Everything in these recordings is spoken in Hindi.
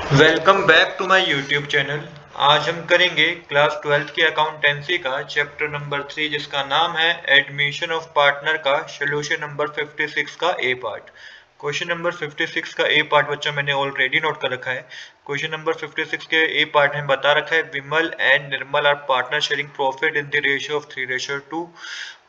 Welcome back to my YouTube channel. आज हम करेंगे क्लास 12th की अकाउंटेंसी का चैप्टर नंबर 3 जिसका नाम है एडमिशन ऑफ पार्टनर का सोल्यूशन नंबर 56 का ए पार्ट। क्वेश्चन नंबर 56 का ए पार्ट बच्चों मैंने ऑलरेडी नोट कर रखा है। क्वेश्चन नंबर 56 के ए पार्ट में बता रखा है Vimal and Nirmal are partner sharing profit in the ratio of 3:2।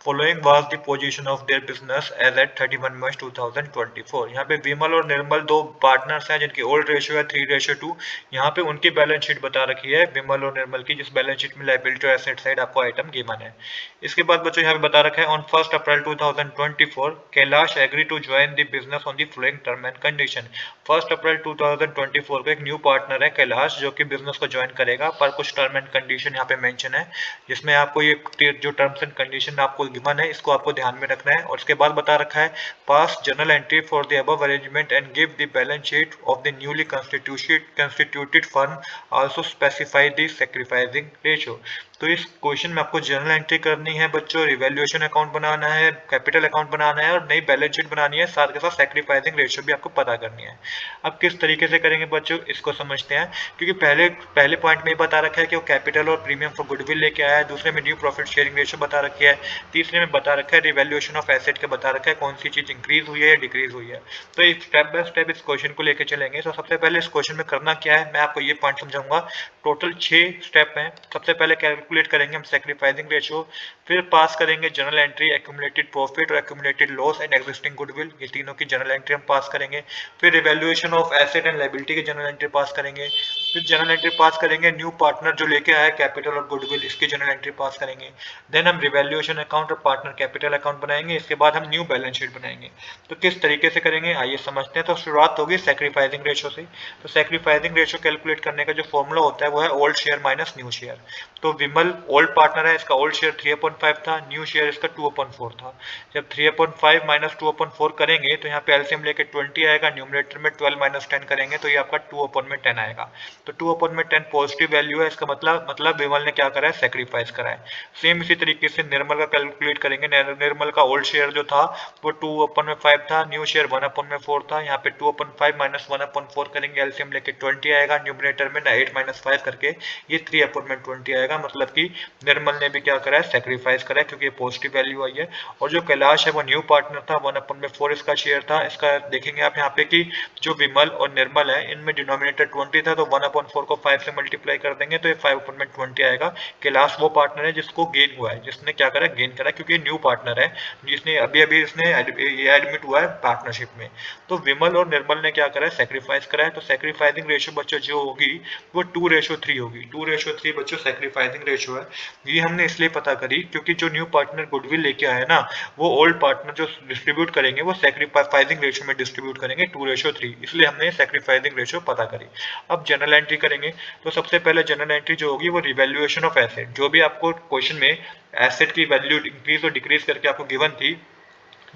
Following was the position of their business as at 31 March 2024। यहाँ पे विमल और निर्मल दो पार्टनर्स हैं जिनकी ओल्ड रेशियो है 3:2। यहाँ पे उनकी बैलेंस शीट बता रखी है विमल और निर्मल की, जिस बैलेंस शीट में लायबिलिटी और एसेट साइड आपको आइटम गिवन है। इसके बाद बच्चों यहाँ पे बता रखा है on 1 April 2024 Kailash agree to join the business on the flowing term and condition. 1 अप्रैल 2024 को एक न्यू पार्टनर है कैलाश जो कि बिजनेस को ज्वाइन करेगा, पर कुछ टर्म एंड कंडीशन यहाँ पे मेंशन है जिसमें आपको ये जो टर्म्स एंड कंडीशन आपको गिवन है इसको आपको ध्यान में रखना है। और इसके बाद बता रखा है पास journal entry for the above arrangement and give the balance sheet of the newly constituted firm, also specify the sacrificing ratio. तो इस क्वेश्चन में आपको जर्नल एंट्री करनी है बच्चों, रिवैल्यूएशन अकाउंट बनाना है, कैपिटल अकाउंट बनाना है और नई बैलेंस शीट बनानी है, साथ के साथ सैक्रिफाइसिंग रेशियो भी आपको पता करनी है। अब किस तरीके से करेंगे बच्चों इसको समझते हैं, क्योंकि पहले पहले पॉइंट में बता रखा है कि वो कैपिटल और प्रीमियम फॉर गुडविल लेके आया है, दूसरे में न्यू प्रॉफिट शेयरिंग रेशियो बता रखी है, तीसरे में बता रखा है रिवैल्यूएशन ऑफ एसेट के बता रखा है कौन सी चीज इंक्रीज हुई है या डिक्रीज हुई है। तो एक स्टेप बाय स्टेप इस क्वेश्चन को लेके चलेंगे। तो सबसे पहले इस क्वेश्चन में करना क्या है मैं आपको ये पॉइंट समझाऊंगा। टोटल 6 स्टेप हैं। सबसे पहले कैलकुलेट करेंगे हम सैक्रिफाइसिंग रेशियो, फिर पास करेंगे जर्नल एंट्री एक्यूमुलेटेड प्रॉफिट और accumulated loss and existing goodwill, ये तीनों की जर्नल एंट्री हम पास करेंगे। फिर revaluation of asset and liability की जर्नल एंट्री पास करेंगे। फिर जर्नल एंट्री पास करेंगे न्यू पार्टनर जो लेके आया कैपिटल और गुडविल, इसकी जर्नल एंट्री पास करेंगे। देन हम रिवैल्यूएशन अकाउंट और पार्टनर कैपिटल अकाउंट बनाएंगे। इसके बाद हम न्यू बैलेंस शीट बनाएंगे। तो किस तरीके से करेंगे आइए समझते हैं। तो शुरुआत होगी सैक्रिफाइसिंग रेशियो से। तो सैक्रिफाइसिंग रेशियो कैलकुलेट करने का जो फॉर्मूला होता है वो है old share minus new share. तो विमल ओल्ड पार्टनर है, इसका ओल्ड शेयर 3/5 था, न्यू शेयर इसका 2/4 था। जब 3/5 माइनस 2/4 करेंगे तो यहाँ पे एलसीएम लेके 20 आएगा, न्यूमरेटर में 12 माइनस 10 करेंगे तो ये आपका 2/10 आएगा। तो 2/10 पॉजिटिव वैल्यू है, इसका मतलब विमल ने क्या करा है सैक्रिफाइस करा है। सेम इसी तरीके से निर्मल का कैलकुलेट करेंगे। निर्मल का ओल्ड शेयर जो था वो 2/5 था, न्यू शेयर 1/4 था। यहाँ पे 2/5 माइनस 1/4 करेंगे, एलसीएम लेके 20 आएगा, न्यूमरेटर में 8 माइनस 5 करके ये 3/20 आएगा। मतलब कि निर्मल ने भी क्या करा है सैक्रिफाइस करा है क्योंकि ये पॉजिटिव वैल्यू आई है। और जो कैलाश है वो न्यू पार्टनर था, 1/4 इसका शेयर था। इसका देखेंगे आप यहाँ पे कि जो विमल और निर्मल है इनमें डिनोमिनेटर 20 था, तो 1/4 को 5 से मल्टीप्लाई कर देंगे तो ये 5/20 आएगा। कैलाश वो पार्टनर है जिसको गेन हुआ है, जिसने क्या करा गेन करा क्योंकि न्यू पार्टनर है जिसने अभी अभी इसने ये एडमिट हुआ है पार्टनरशिप में। तो विमल और निर्मल ने क्या करा है सैक्रिफाइस करा है। तो सैक्रिफाइसिंग रेशियो बच्चों जो होगी वो 2:3 होगी। 2:3 बच्चों सैक्रिफाइसिंग रेशियो है। ये हमने इसलिए पता करी क्योंकि जो न्यू पार्टनर गुडविल लेके आया ना वो ओल्ड पार्टनर जो डिस्ट्रीब्यूट करेंगे वो सैक्रिफाइसिंग रेशियो में डिस्ट्रीब्यूट करेंगे 2:3, इसलिए हमने सैक्रिफाइसिंग रेशियो पता करी। अब जनरल एंट्री करेंगे। तो सबसे पहले जनरल एंट्री जो होगी वो रिवैल्यूएशन ऑफ एसेट, जो भी आपको क्वेश्चन में एसेट की वैल्यू इंक्रीज और डिक्रीज करके आपको गिवन थी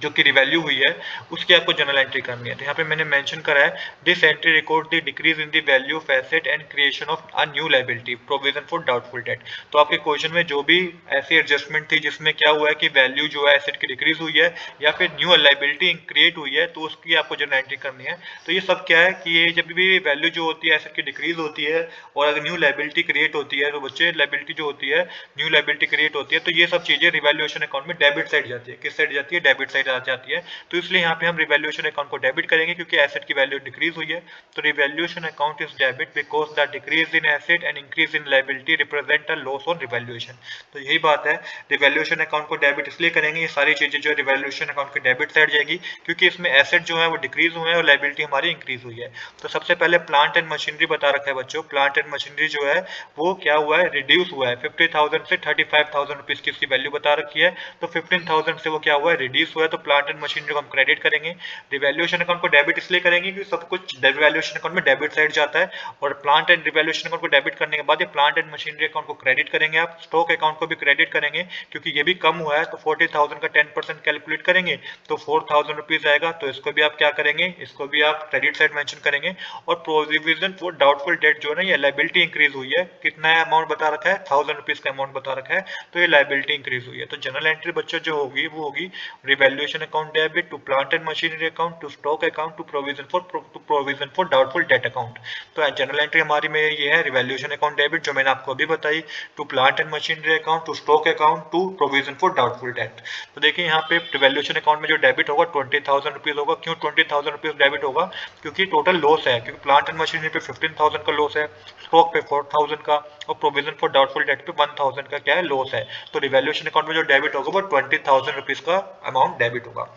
जो कि रिवैल्यू हुई है उसकी आपको जनरल एंट्री करनी है। तो यहाँ पे मैंने मेंशन करा है this entry record the decrease in the value of asset and creation of a new liability provision for doubtful debt. तो आपके क्वेश्चन में जो भी ऐसी एडजस्टमेंट थी जिसमें क्या हुआ है कि वैल्यू जो है एसेट की डिक्रीज हुई है या फिर न्यू लायबिलिटी क्रिएट हुई है तो उसकी आपको जनरल एंट्री करनी है। तो ये सब क्या है कि ये जब भी वैल्यू जो होती है एसेट की डिक्रीज होती है और अगर न्यू लायबिलिटी क्रिएट होती है तो बच्चे लायबिलिटी जो होती है न्यू लायबिलिटी क्रिएट होती है तो ये सब चीजें रिवैल्यूएशन अकाउंट में डेबिट साइड जाती है। किस साइड जाती है डेबिट साइड आ जाती है। तो इसलिए यहाँ पे हम रिवैल्यूएशन अकाउंट को डेबिट करेंगे क्योंकि एसेट की वैल्यू डिक्रीज हुई है। तो revaluation account is debit because the decrease in asset and increase in liability represent a loss on revaluation. तो यही बात है, रिवैल्यूएशन अकाउंट को डेबिट इसलिए करेंगे, ये सारी चीजें जो रिवैल्यूएशन अकाउंट की डेबिट साइड जाएगी क्योंकि इसमें एसेट जो है वो डिक्रीज हुए हैं और लायबिलिटी हमारी इंक्रीज हुई है। तो सबसे पहले प्लांट एंड मशीनरी बता रखा है बच्चों। प्लांट एंड मशीनरी जो है वो क्या हुआ है रिड्यूस हुआ है, 50,000 से 35,000 रुपीज की इसकी वैल्यू बता रखी है। तो 15,000 से वो क्या हुआ है रिड्यूस हुआ है। तो प्लांट एंड मशीनरी को हम क्रेडिट करेंगे। रिवैल्यूएशन अकाउंट को डेबिट इसलिए करेंगे क्योंकि सब कुछ रिवैल्यूएशन अकाउंट में डेबिट साइड जाता है। और प्लांट एंड रिवैल्यूएशन अकाउंट को डेबिट करने के बाद ये प्लांट एंड मशीनरी अकाउंट को क्रेडिट करेंगे। आप स्टॉक अकाउंट को भी क्रेडिट करेंगे क्योंकि ये भी कम हुआ है। तो 40,000 का 10% कैलकुलेट करेंगे तो 4,000 रुपीज आएगा। तो इसको भी आप क्या करेंगे, इसको भी आप क्रेडिट साइड मेंशन करेंगे। और प्रोविजन फॉर डाउटफुल डेट जो है ये लायबिलिटी इंक्रीज हुई है, कितना अमाउंट बता रखा है 1,000 रुपीज का अमाउंट बता रखा है, तो ये लायबिलिटी इंक्रीज हुई है। तो जनरल एंट्री बच्चों जो होगी वो होगी revaluation revaluation account debit, to plant and machinery account, to stock account, to provision for doubtful debt account. तो जनरल एंट्री हमारी में ये है रिवैल्यूएशन अकाउंट डेबिट जो मैंने आपको अभी बताई, to plant and machinery account, to stock account, to provision for doubtful debt. तो देखिए यहाँ पे रिवैल्यूएशन अकाउंट में जो डेबिट होगा 20,000 रुपीज होगा। क्यों 20,000 रुपीज डेबिट होगा? क्योंकि टोटल लॉस है, क्योंकि प्लांट एंड मशीनरी पे 15,000 का लॉस है, स्टॉक पे 4,000 का और प्रोविजन फॉर डाउटफुल डेट पे 1,000 का क्या है लॉस है। तो रिवैल्यूएशन अकाउंट में जो डेबिट होगा वो 20,000 रुपीज का अमाउंट डेबिट होगा।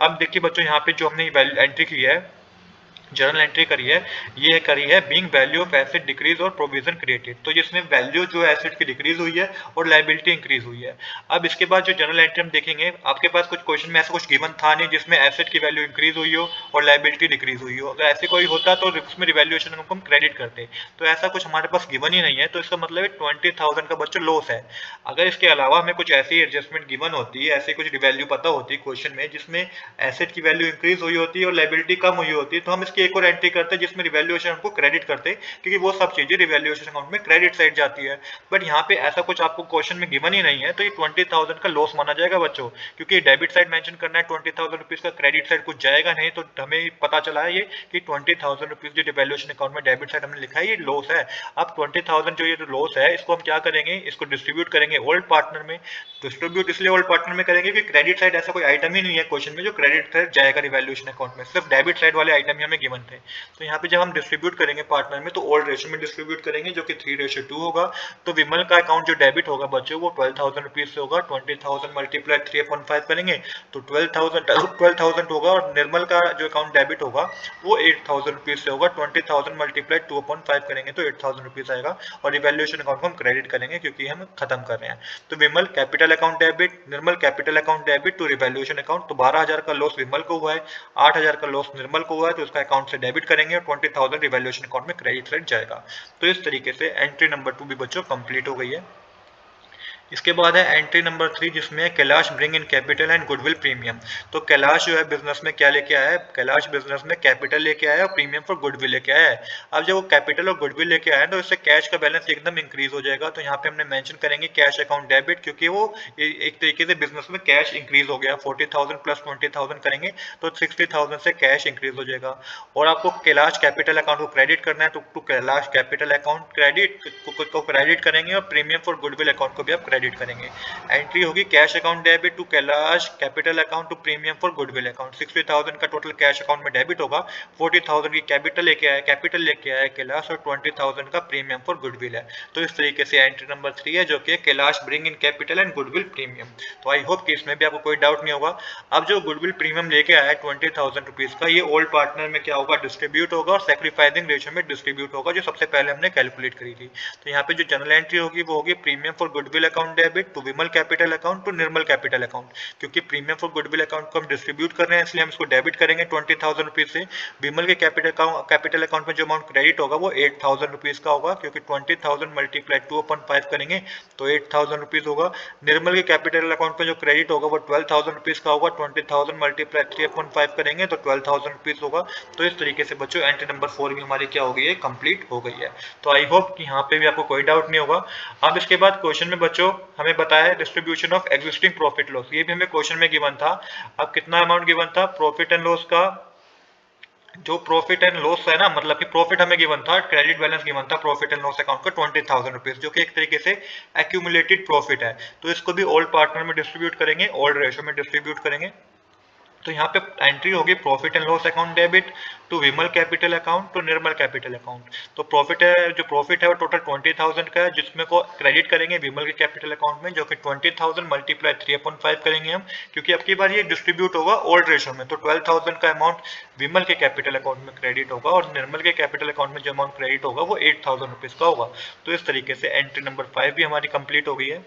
अब देखिए बच्चों यहाँ पे जो हमने एंट्री की है, जर्नल एंट्री करी है, ये करी है being value of asset decrease और प्रोविजन क्रिएटेड। तो जिसमें वैल्यू जो एसेट की डिक्रीज हुई है और लायबिलिटी इंक्रीज हुई है। अब इसके बाद जो जर्नल एंट्री हम देखेंगे, आपके पास कुछ क्वेश्चन में ऐसा कुछ गिवन था नहीं जिसमें एसेट की वैल्यू इंक्रीज हुई हो और लायबिलिटी डिक्रीज हुई हो। अगर ऐसे कोई होता तो उसमें रिवैल्यूएशन को हम क्रेडिट करते, तो ऐसा कुछ हमारे पास गिवन ही नहीं है। तो इसका मतलब 20,000 का बच्चों लॉस है। अगर इसके अलावा हमें कुछ ऐसी एडजस्टमेंट गिवन होती है, ऐसे कुछ वैल्यू पता होती है क्वेश्चन में जिसमें एसेट की वैल्यू इंक्रीज हुई होती है और लायबिलिटी कम हुई होती है, तो हम इसकी एक और एंट्री करते हैं जिसमें रिवैल्यूएशन को क्रेडिट करते, क्योंकि वो सब चीजें रिवैल्यूएशन अकाउंट में क्रेडिट साइड जाती है। बट यहाँ पे ऐसा कुछ आपको क्वेश्चन में गिवन ही नहीं है, तो ये 20,000 का लॉस माना जाएगा बच्चों, क्योंकि डेबिट साइड मेंशन करना है 20,000 रुपीज का, क्रेडिट साइड कुछ जाएगा नहीं। तो हमें पता चला है ये कि 20,000 रुपीज जो रिवैल्यूएशन अकाउंट में डेबिट साइड हमने लिखा है ये लॉस है। अब 20,000 जो ये लॉस है इसको हम क्या करेंगे, इसको डिस्ट्रीब्यूट करेंगे ओल्ड पार्टनर में। डिस्ट्रीब्यूट इसलिए ओल्ड पार्टनर में करेंगे कि क्रेडिट साइड ऐसा कोई आइटम ही नहीं है क्वेश्चन में जो क्रेडिट साइड जाएगा रिवैल्यूएशन अकाउंट में, सिर्फ डेबिट साइड वाले आइटम ही हमें गिवन थे। तो यहाँ पे जब हम डिस्ट्रीब्यूट करेंगे पार्टनर में तो ओल्ड रेशियो में डिस्ट्रीब्यूट करेंगे जो कि 3:2 होगा। तो विमल का अकाउंट जो डेबिट होगा बच्चों वो 12,000 रुपीज से होगा। 20,000 मल्टीप्लाई 3/5 करेंगे तो 12,000 होगा। और निर्मल का जो अकाउंट डेबिट होगा वो 8,000 रुपीज से होगा। 20,000 मल्टीप्लाई 2/5 करेंगे तो 8,000 रुपीज आएगा। और रिवैल्यूएशन अकाउंट को हम क्रेडिट करेंगे क्योंकि हम खत्म कर रहे हैं। तो Vimal capital account debit, Nirmal capital account debit to revaluation account. तो 12,000 का लॉस विमल को हुआ है, 8,000 का लॉस निर्मल को हुआ है, तो उसका अकाउंट से डेबिट करेंगे और 20,000 रिवैल्यूएशन अकाउंट में क्रेडिट साइड जाएगा। तो इस तरीके से एंट्री नंबर 2 भी बच्चों कंप्लीट हो गई है। इसके बाद है एंट्री नंबर 3 जिसमें Kailash bring in capital and goodwill premium. तो कैलाश जो है बिजनेस में क्या लेके आया है, कैलाश बिजनेस में कैपिटल लेके आया है और प्रीमियम फॉर गुडविल लेके आया है। अब जब वो कैपिटल और गुडविल लेके आया है तो इससे कैश का बैलेंस एकदम इंक्रीज हो जाएगा। तो यहाँ पे हमने मेंशन करेंगे कैश अकाउंट डेबिट, क्योंकि वो एक तरीके से बिजनेस में कैश इंक्रीज हो गया। 40,000 प्लस 20,000 करेंगे तो 60,000 से कैश इंक्रीज हो जाएगा। और आपको कैलाश कैपिटल अकाउंट को क्रेडिट करना है तो to Kailash capital account credit को क्रेडिट करेंगे और प्रीमियम फॉर गुडविल अकाउंट को भी आप क्रेडिट करेंगे। एंट्री होगी cash account debit to Kailash capital account to premium for goodwill account. 60,000 का टोटल कैश अकाउंट में डेबिट होगा, 40,000 की कैपिटल लेके आया कैलाश और 20,000 का प्रीमियम फॉर गुडविल है। तो इस तरीके से एंट्री नंबर 3 है जो कि Kailash bring in capital and goodwill premium. तो आई होप कि इसमें भी आपको कोई डाउट नहीं होगा। अब जो गुडविल प्रीमियम लेके आया है 20,000 रुपीज का, ये ओल्ड पार्टनर में क्या होगा, डिस्ट्रीब्यूट होगा और सैक्रिफाइसिंग रेशियो में डिस्ट्रीब्यूट होगा, जो सबसे पहले हमने कैलकुलेट करी थी। तो यहाँ पे जो जनरल एंट्री होगी वो होगी premium for goodwill account debit to Vimal capital account to Nirmal capital account. क्योंकि प्रीमियम फॉर गुडविल अकाउंट को हम डिस्ट्रीब्यूट कर रहे हैं इसलिए हम इसको डेबिट करेंगे 20,000 रुपीज से। विमल के कैपिटल अकाउंट में जो अमाउंट क्रेडिट होगा वो 8,000 रुपीज का होगा, क्योंकि 20,000 मल्टीप्लाई 2/5 करेंगे तो 8,000 रुपीज होगा। निर्मल के कैपिटल अकाउंट में जो क्रेडिट होगा वो 12,000 रुपीज का होगा। 20,000 मल्टीप्लाई 3/5 करेंगे तो 12,000 रुपीज होगा। तो इस तरीके से बच्चों एंट्री नंबर 4 भी हमारी क्या हो गई है, कंप्लीट हो गई है। तो आई होप कि यहाँ पे भी आपको कोई डाउट नहीं होगा। अब इसके बाद क्वेश्चन में बच्चों हमें बताया है distribution of existing profit loss, ये भी हमें क्वेश्चन में गिवन था। अब कितना अमाउंट गिवन था, प्रॉफिट एंड लॉस का जो प्रॉफिट एंड लॉस है ना, मतलब कि प्रॉफिट हमें गिवन था, क्रेडिट बैलेंस गिवन था प्रॉफिट एंड लॉस अकाउंट का 20,000 रुपीज, जो कि एक तरीके से एक्यूमुलेटेड प्रॉफिट है। तो इसको भी ओल्ड पार्टनर में डिस्ट्रीब्यूट करेंगे, ओल्ड रेशियो में डिस्ट्रीब्यूट करेंगे। तो यहाँ पे एंट्री होगी profit and loss account debit to Vimal capital account to Nirmal capital account. तो प्रॉफिट है, जो प्रॉफिट है वो टोटल 20,000 का है, जिसमें को क्रेडिट करेंगे विमल के कैपिटल अकाउंट में, जो कि 20,000 मल्टीप्लाई 3/5 करेंगे हम, क्योंकि अब की बार ये डिस्ट्रीब्यूट होगा ओल्ड रेशियो में। तो 12,000 का अमाउंट विमल के कैपिटल अकाउंट में क्रेडिट होगा और निर्मल के कैपिटल अकाउंट में जो अमाउंट क्रेडिट होगा वो 8,000 रुपीज का होगा। तो इस तरीके से एंट्री नंबर 5 भी हमारी कंप्लीट हो गई है।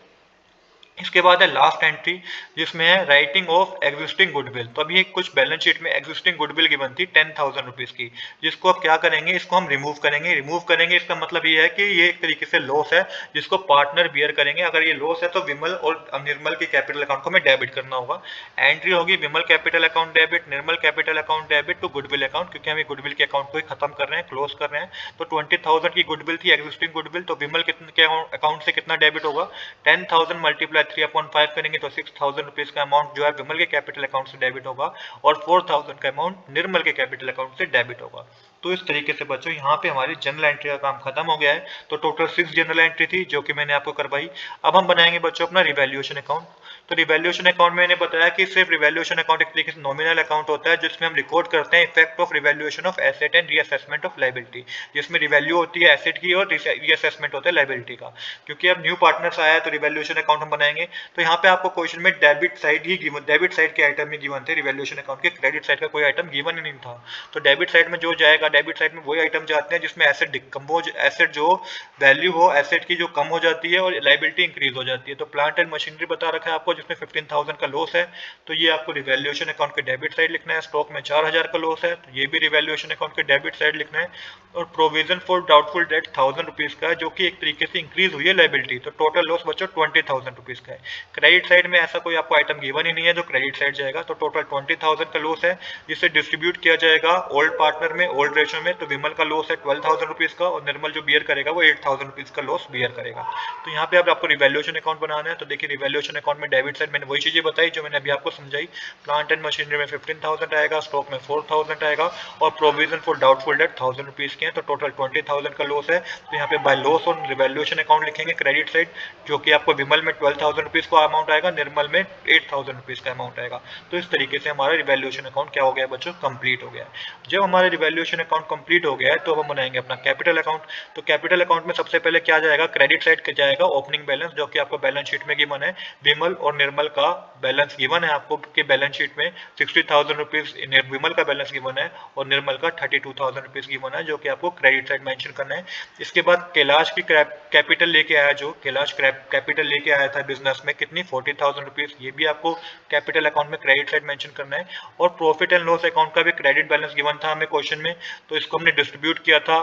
इसके बाद है लास्ट एंट्री जिसमें है राइटिंग ऑफ एग्जिस्टिंग गुडविल। तो अभी कुछ बैलेंस शीट में एग्जिस्टिंग गुडविल गिवन थी 10,000 रुपीज की, जिसको अब क्या करेंगे, इसको हम रिमूव करेंगे। इसका मतलब ये है कि ये एक तरीके से लॉस है जिसको पार्टनर बियर करेंगे। अगर ये लॉस है तो विमल और निर्मल के कैपिटल अकाउंट को हमें डेबिट करना होगा। एंट्री होगी Vimal capital account debit, Nirmal capital account debit to goodwill account, क्योंकि हम गुडविल के अकाउंट को ही खत्म कर रहे हैं, क्लोज कर रहे हैं। तो 20,000 की गुडविल थी एग्जिस्टिंग गुडविल, तो विमल के अकाउंट से कितना डेबिट होगा, 10,000 मल्टीप्लाई 3/5 करेंगे तो 6,000 रुपीज का अमाउंट जो है विमल के कैपिटल अकाउंट से डेबिट होगा और 4,000 का अमाउंट निर्मल के कैपिटल अकाउंट से डेबिट होगा। तो इस तरीके से बच्चों यहाँ पे हमारी जनरल एंट्री का काम खत्म हो गया है। तो टोटल 6 जनरल एंट्री थी जो कि मैंने आपको करवाई। अब हम बनाएंगे बच्चों अपना रिवैल्यूएशन अकाउंट। तो रिवैल्यूएशन अकाउंट में मैंने बताया कि सिर्फ रिवैल्यूएशन अकाउंट एक तरीके से नॉमिनल अकाउंट होता है जिसमें हम रिकॉर्ड करते हैं effect of revaluation of asset and reassessment of liability, जिसमें रिवैल्यू होती है एसेट की और रीअसेसमेंट होता है लायबिलिटी का। क्योंकि अब न्यू पार्टनर्स आया है तो रिवैल्यूएशन अकाउंट हम बनाएंगे। तो यहाँ पे आपको क्वेश्चन में डेबिट साइड ही गिवन, डेबिट साइड के आइटम ही गिवन थे रिवैल्यूएशन अकाउंट के, क्रेडिट साइड का कोई आइटम गिवन ही नहीं था। तो डेबिट साइड में जो जाएगा, डेबिट साइड में वही आइटम जाते हैं जिसमें एसेट डिकम्पोज, एसेट जो वैल्यू हो एसेट की जो कम हो जाती है और लायबिलिटी इंक्रीज हो जाती है। तो प्लांट एंड मशीनरी बता रखा है आपको जिसमें 15,000 का लॉस है, तो ये आपको रिवैल्यूएशन अकाउंट के डेबिट साइड लिखना है। स्टॉक में 4,000 का लॉस है तो ये भी रिवैल्यूएशन अकाउंट के डेबिट साइड लिखना है। और provision for doubtful date 1,000 rupees का है जो कि एक तरीके से इंक्रीज हुई है लायबिलिटी, तो टोटल लॉस बच्चों 20,000 रुपीज का है। क्रेडिट साइड में ऐसा कोई आपको आइटम गिवन ही नहीं है जो क्रेडिट साइड जाएगा, तो टोटल 20,000 का लॉस है जिसे डिस्ट्रीब्यूट किया जाएगा ओल्ड पार्टनर में, ओल्ड रेशो में। तो विमल का लॉस है 12,000 रुपीज का और निर्मल जो बियर करेगा वो 8,000 रुपीज का लॉस बियर करेगा। तो यहाँ पे अब आपको रिवैल्यूएशन अकाउंट बनाना है। तो देखिए रिवैल्यूएशन अकाउंट में डेबिट साइड मैंने वही चीजें बताई जो मैंने अभी आपको समझाई। प्लांट एंड मशीनरी में 15,000 आएगा, स्टॉक में 4,000 आएगा और provision for doubtful date 1,000 rupees के हैं, तो टोटल 20,000 का लॉस है। तो यहाँ पे बाय लॉस और रिवैल्यूएशन अकाउंट लिखेंगे क्रेडिट साइड, जो कि आपको विमल में 12,000 रुपीज का अमाउंट आएगा, निर्मल में 8,000 रुपीज का अमाउंट आएगा। तो इस तरीके से हमारा रिवैल्यूएशन अकाउंट क्या हो गया बच्चों, कंप्लीट हो गया है। जब हमारा रिवैल्यूएशन अकाउंट कंप्लीट हो गया है तो हम बनाएंगे अपना कैपिटल अकाउंट। तो कैपिटल अकाउंट में सबसे पहले क्या जाएगा, क्रेडिट साइड के जाएगा ओपनिंग बैलेंस, जो कि आपको बैलेंस शीट में गिवन है। विमल और निर्मल का बैलेंस गिवन है आपको कि बैलेंस शीट में 60,000 रुपीज विमल का बैलेंस गिवन है और निर्मल का 32,000 रुपीज गिवन है, जो कि आपको क्रेडिट साइड मेंशन करना है। इसके बाद कैलाश की कैपिटल लेके आया, जो कैलाश कैपिटल लेके आया था बिजनेस में कितनी 40,000 रुपीज, ये भी आपको कैपिटल अकाउंट में क्रेडिट साइड मेंशन करना है। और प्रॉफिट एंड लॉस अकाउंट का भी क्रेडिट बैलेंस गिवन था हमें क्वेश्चन में, तो इसको हमने डिस्ट्रीब्यूट किया था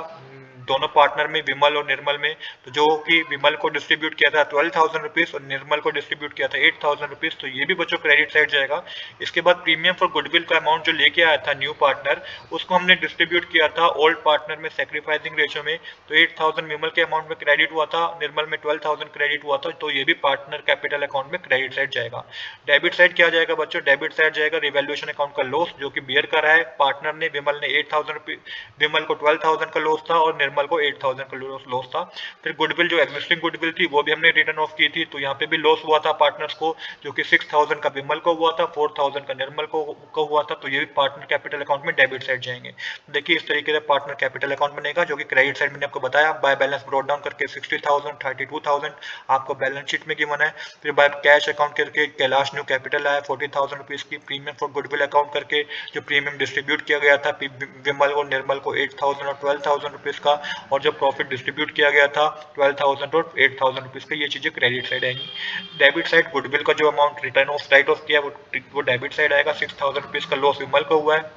दोनों पार्टनर में, विमल और निर्मल में। तो जो कि विमल को डिस्ट्रीब्यूट किया था 12,000 रुपीज और निर्मल को डिस्ट्रीब्यूट किया था 8,000 रुपीज, तो ये भी बच्चों क्रेडिट साइड जाएगा। इसके बाद प्रीमियम फॉर गुडविल का अमाउंट जो लेके आया था न्यू पार्टनर, उसको हमने डिस्ट्रीब्यूट किया था ओल्ड पार्टनर में सेक्रीफाइसिंग रेशियो में। तो 8,000 विमल के अमाउंट में क्रेडिट हुआ था, निर्मल में 12,000 क्रेडिट हुआ था, तो ये भी पार्टनर कैपिटल अकाउंट में क्रेडिट साइड जाएगा। डेबिट साइड क्या जाएगा बच्चों, डेबिट साइड जाएगा रिवैल्यूएशन अकाउंट का लॉस, जो कि बियर कर रहा है पार्टनर ने। विमल ने 8,000 रुपीज, विमल को 12,000 का लॉस था और निर्मल को 8,000 लॉस था। फिर गुडविल जो एग्जिस्टिंग गुडविल थी वो भी हमने रिटर्न ऑफ की थी, तो यहाँ पे भी लॉस हुआ था पार्टनर्स को, जो कि 6,000 का विमल को हुआ था, 4,000 का निर्मल को हुआ था, तो ये भी पार्टनर कैपिटल अकाउंट में डेबिट साइड जाएंगे। देखिए इस तरीके से पार्टनर कैपिटल अकाउंट बनेगा, जो कि क्रेडिट साइड मैंने आपको बताया बाय बैलेंस ब्रॉट डाउन करके 60,000, 32,000 आपको बैलेंस शीट में गिवन है। फिर बाय कैश अकाउंट करके कैलाश न्यू कैपिटल आया 40,000 रुपीज की। प्रीमियम फॉर गुडविल अकाउंट करके जो प्रीमियम डिस्ट्रीब्यूट किया गया था विमल और निर्मल को 8,000 और 12,000 रुपीज का, और जो प्रॉफिट डिस्ट्रीब्यूट किया गया था 12,000 और 8,000 रुपीज का, ये चीजें क्रेडिट साइड आएंगी। डेबिट साइड गुडविल का जो amount return of right of किया वो डेबिट साइड आएगा। 6,000 रुपीज का लॉस विमल को हुआ है,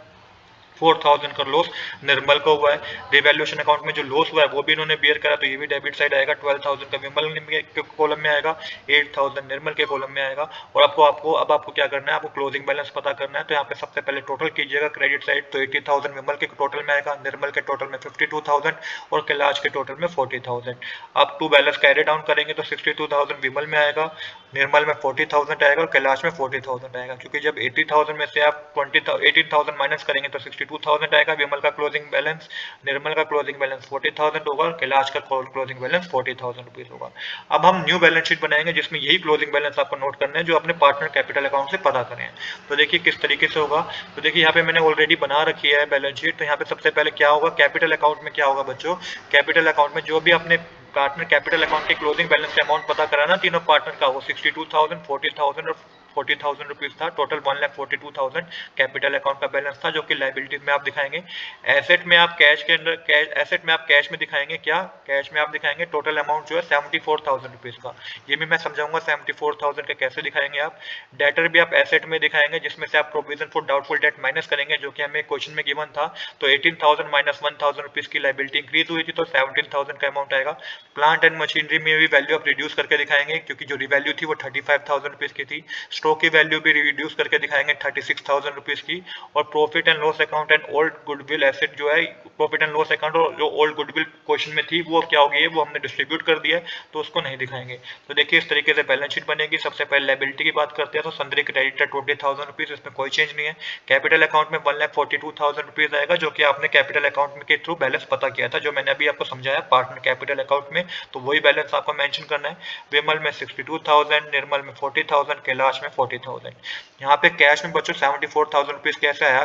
4,000 का लॉस निर्मल का हुआ है। रिवैल्यूएशन अकाउंट में जो लॉस हुआ है वो भी इन्होंने बियर करा, तो ये भी डेबिट साइड आएगा। 12,000 का विमल के कॉलम में आएगा, 8,000 निर्मल के कॉलम में आएगा। और आपको क्या करना है, आपको क्लोजिंग बैलेंस पता करना है। तो यहाँ पे सबसे पहले टोटल कीजिएगा क्रेडिट साइड, तो 80,000 विमल के टोटल में आएगा, निर्मल के टोटल में 52,000 और कैलाश के टोटल में 40,000। अब टू बैलेंस कैरी डाउन करेंगे तो 62,000 विमल में आएगा, निर्मल में 40,000 आएगा और कैलाश में 40,000 आएगा। क्योंकि जब 80,000 में से आप 18,000 माइनस करेंगे तो 62,000 आएगा। विमल का क्लोजिंग बैलेंस, निर्मल का क्लोजिंग बैलेंस 40,000 होगा और कैलाश का क्लोजिंग बैलेंस 40,000 रुपीज होगा। अब हम न्यू बैलेंस शीट बनाएंगे जिसमें यही क्लोजिंग बैलेंस आपको नोट करना है जो अपने पार्टनर कैपिटल अकाउंट से पता करें। तो देखिए किस तरीके से होगा। तो देखिए यहाँ पे मैंने ऑलरेडी बना रखी है बैलेंस शीट। तो यहाँ पे सबसे पहले क्या होगा, कैपिटल अकाउंट में क्या होगा बच्चों, कैपिटल अकाउंट में जो भी अपने पार्टनर कैपिटल अकाउंट के क्लोजिंग बैलेंस का अमाउंट पता करा ना तीनों पार्टनर का, वो 62,000, 40,000 और 40,000 रुपीज था। टोटल 1,42,000 कैपिटल अकाउंट का बैलेंस था, जो कि लायबिलिटीज में आप दिखाएंगे। एसेट में आप कैश के अंदर एसेट में आप कैश में दिखाएंगे, क्या कैश में आप दिखाएंगे टोटल अमाउंट जो है 74,000 रुपीज का। ये भी मैं समझाऊंगा 74,000 का कैसे दिखाएंगे आप। डेटर भी आप एसेट में दिखाएंगे, जिसमें से आप provision for doubtful date minus करेंगे, जो कि हमें क्वेश्चन में गिवन था। तो 18,000 माइनस 1,000 रुपीज की लायबिलिटी इंक्रीज हुई थी, तो 17,000 का अमाउंट आएगा। प्लांट एंड मशीनरी में भी वैल्यू आप रिड्यूस करके दिखाएंगे, क्योंकि जो रिवैल्यू थी वो 35,000 रुपीज की थी। स्टॉक की वैल्यू भी रिड्यूस करके दिखाएंगे 36,000 रुपीज की। और profit and loss account and old goodwill asset जो है, प्रॉफिट एंड लॉस अकाउंट और जो ओल्ड गुडविल क्वेश्चन में थी वो क्या हो गई है, वो हमने डिस्ट्रीब्यूट कर दिया है, तो उसको नहीं दिखाएंगे। तो देखिए इस तरीके से बैलेंस शीट बनेगी। सबसे पहले लायबिलिटी की बात करते हैं तो सन्ड्री क्रेडिटर 20,000 रुपीज, इसमें कोई चेंज नहीं है। कैपिटल अकाउंट में 1,42,000 रुपीज आएगा, जो कि आपने कैपिटल अकाउंट के थ्रू बैलेंस पता किया था, जो मैंने अभी आपको समझाया पार्टनर कैपिटल अकाउंट में, तो वही बैलेंस आपको मेंशन करना है। विमल में 62,000, निर्मल में 40,000, कैलाश में 40,000। यहाँ पे कैश में बच्चों 74,000 रुपीज कैसे आया?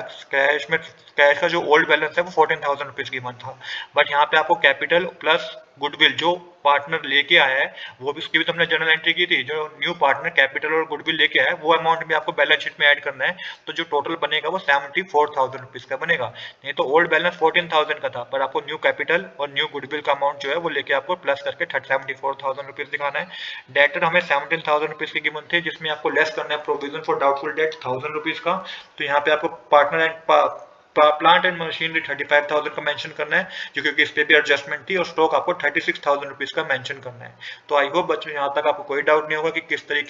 कैश का जो ओल्ड बैलेंस है वो 14,000 रुपीज की मंथ था, बट यहाँ पे आपको कैपिटल प्लस गुडविल जो पार्टनर लेके आया है, वो भी उसकी भी तो हमने जर्नल एंट्री की थी, जो न्यू पार्टनर कैपिटल और गुडविल लेके आया है वो अमाउंट भी आपको बैलेंस शीट में ऐड करना है। तो जो टोटल बनेगा वो 74,000 रुपीज का बनेगा। नहीं तो ओल्ड बैलेंस 14,000 का था, पर आपको न्यू कैपिटल और न्यू गुडविल का अमाउंट जो है वो लेके आपको प्लस करके 74,000 रुपीज दिखाना है। डेटर हमें 17,000 रुपीज की गिवन थी, जिसमें आपको लेस करना है provision for doubtful date 1,000 rupees का। तो यहाँ पे आपको partner and plant and machinery 35,000 का मेंशन करना है, जो क्योंकि इस पे भी एडजस्टमेंट थी। और स्टॉक आपको 36,000 रुपीज का मेंशन करना है। तो आई होप बच्चों यहाँ तक आपको कोई डाउट नहीं होगा कि किस तरीके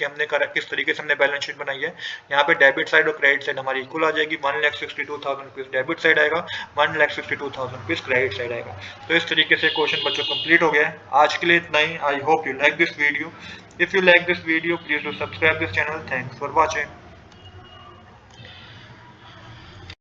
से हमने बैलेंस शीट बनाई है। यहाँ पे डेबिट साइड और क्रेडिट साइड हमारी इक्वल आ जाएगी। 1,62,000 रुपीज डेबिट साइड आएगा, 1,62,000 रुपीज क्रेडिट साइड आएगा। तो इस तरीके से क्वेश्चन बच्चों कंप्लीट हो गया है। आज के लिए इतना ही। I hope you like this video. If you like this video, please do subscribe this channel. Thanks for watching.